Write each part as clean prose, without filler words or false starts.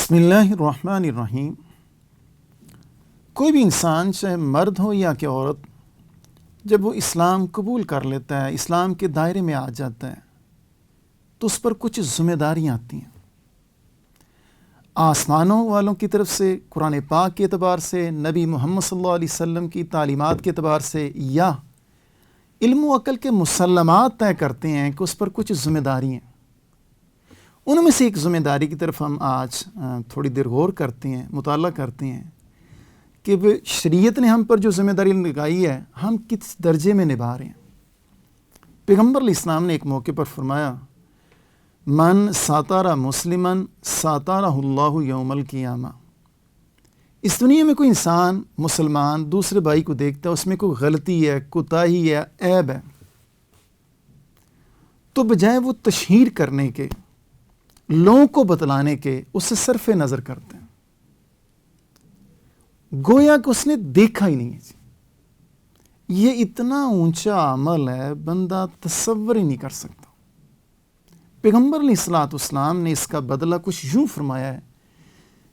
بسم اللہ الرحمن الرحیم۔ کوئی بھی انسان چاہے مرد ہو یا کہ عورت، جب وہ اسلام قبول کر لیتا ہے، اسلام کے دائرے میں آ جاتا ہے، تو اس پر کچھ ذمہ داریاں آتی ہیں، آسمانوں والوں کی طرف سے، قرآن پاک کے اعتبار سے، نبی محمد صلی اللہ علیہ وسلم کی تعلیمات کے اعتبار سے، یا علم و عقل کے مسلمات طے کرتے ہیں کہ اس پر کچھ ذمہ داری ہیں۔ ان میں سے ایک ذمہ داری کی طرف ہم آج تھوڑی دیر غور کرتے ہیں، مطالعہ کرتے ہیں کہ شریعت نے ہم پر جو ذمہ داری لگائی ہے ہم کس درجے میں نبھا رہے ہیں۔ پیغمبر علیہ السلام نے ایک موقع پر فرمایا، من ساتارہ مسلمن ساتارہ اللہ یوم القیامہ۔ اس دنیا میں کوئی انسان مسلمان دوسرے بھائی کو دیکھتا ہے، اس میں کوئی غلطی ہے، کوتاہی ہے، عیب ہے، تو بجائے وہ تشہیر کرنے کے، لوگوں کو بتلانے کے، اس سے صرف نظر کرتے ہیں، گویا کہ اس نے دیکھا ہی نہیں ہے۔ یہ اتنا اونچا عمل ہے، بندہ تصور ہی نہیں کر سکتا۔ پیغمبر علیہ الصلوۃ والسلام نے اس کا بدلہ کچھ یوں فرمایا ہے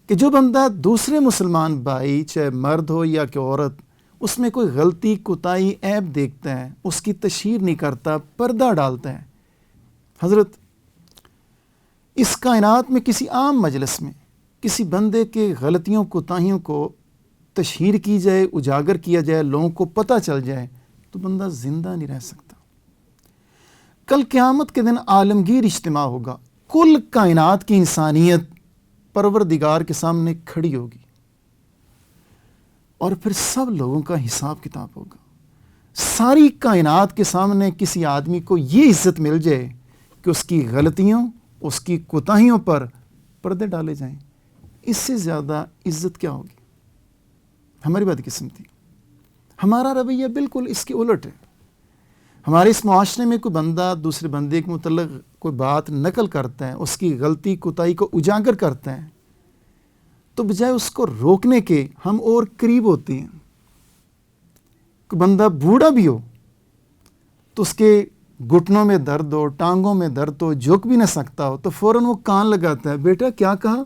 کہ جو بندہ دوسرے مسلمان بھائی، چاہے مرد ہو یا کہ عورت، اس میں کوئی غلطی، کوتاہی، عیب دیکھتا ہے، اس کی تشہیر نہیں کرتا، پردہ ڈالتا ہے۔ حضرت، اس کائنات میں کسی عام مجلس میں کسی بندے کے غلطیوں، کوتاہیوں کو تشہیر کی جائے، اجاگر کیا جائے، لوگوں کو پتہ چل جائے، تو بندہ زندہ نہیں رہ سکتا۔ کل قیامت کے دن عالمگیر اجتماع ہوگا، کل کائنات کی انسانیت پروردگار کے سامنے کھڑی ہوگی، اور پھر سب لوگوں کا حساب کتاب ہوگا۔ ساری کائنات کے سامنے کسی آدمی کو یہ عزت مل جائے کہ اس کی غلطیوں، اس کی کوتاہیوں پر پردے ڈالے جائیں، اس سے زیادہ عزت کیا ہوگی؟ ہماری بدقسمتی، ہمارا رویہ بالکل اس کے الٹ ہے۔ ہمارے اس معاشرے میں کوئی بندہ دوسرے بندے کے متعلق کوئی بات نقل کرتا ہے، اس کی غلطی، کوتاہی کو اجاگر کرتا ہے، تو بجائے اس کو روکنے کے ہم اور قریب ہوتے ہیں۔ کوئی بندہ بوڑھا بھی ہو تو اس کے گھٹنوں میں درد ہو، ٹانگوں میں درد ہو، جھک بھی نہ سکتا ہو، تو فوراً وہ کان لگاتا ہے، بیٹا کیا کہا؟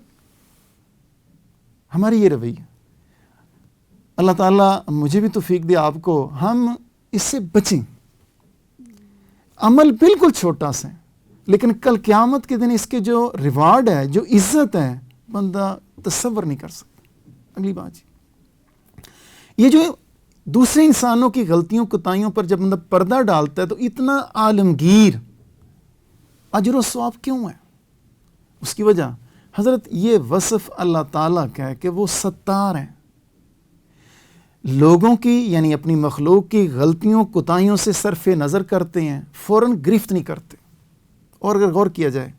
ہماری یہ رویہ۔ اللہ تعالیٰ مجھے بھی توفیق دے، آپ کو، ہم اس سے بچیں۔ عمل بالکل چھوٹا سا ہے، لیکن کل قیامت کے دن اس کے جو ریوارڈ ہے، جو عزت ہے، بندہ تصور نہیں کر سکتا۔ اگلی بات یہ جو دوسرے انسانوں کی غلطیوں، کوتاہیوں پر جب بندہ پردہ ڈالتا ہے تو اتنا عالمگیر اجر و ثواب کیوں ہے؟ اس کی وجہ، حضرت، یہ وصف اللہ تعالیٰ کا ہے کہ وہ ستار ہیں، لوگوں کی یعنی اپنی مخلوق کی غلطیوں، کوتاہیوں سے صرف نظر کرتے ہیں، فوراً گرفت نہیں کرتے۔ اور اگر غور کیا جائے،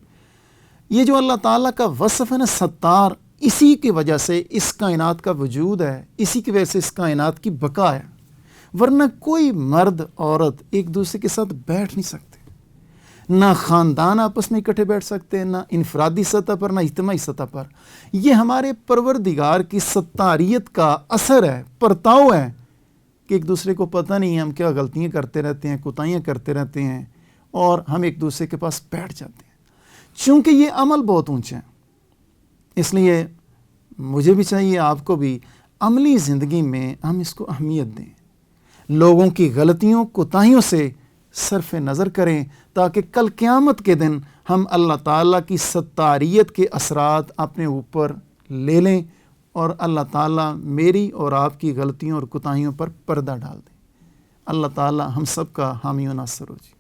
یہ جو اللہ تعالیٰ کا وصف ہے نا، ستار، اسی کی وجہ سے اس کائنات کا وجود ہے، اسی کی وجہ سے اس کائنات کی بقا ہے، ورنہ کوئی مرد عورت ایک دوسرے کے ساتھ بیٹھ نہیں سکتے، نہ خاندان آپس میں اکٹھے بیٹھ سکتے، نہ انفرادی سطح پر، نہ اجتماعی سطح پر۔ یہ ہمارے پروردگار کی ستاریت کا اثر ہے، پرتاؤ ہے، کہ ایک دوسرے کو پتہ نہیں ہے ہم کیا غلطیاں کرتے رہتے ہیں، کوتاہیاں کرتے رہتے ہیں، اور ہم ایک دوسرے کے پاس بیٹھ جاتے ہیں۔ چونکہ یہ عمل بہت اونچا ہے، اس لیے مجھے بھی چاہیے، آپ کو بھی، عملی زندگی میں ہم اس کو اہمیت دیں، لوگوں کی غلطیوں، کوتاہیوں سے صرف نظر کریں، تاکہ کل قیامت کے دن ہم اللہ تعالیٰ کی ستاریت کے اثرات اپنے اوپر لے لیں، اور اللہ تعالیٰ میری اور آپ کی غلطیوں اور کوتاہیوں پر پردہ ڈال دیں۔ اللہ تعالیٰ ہم سب کا حامی و ناصر ہو جی۔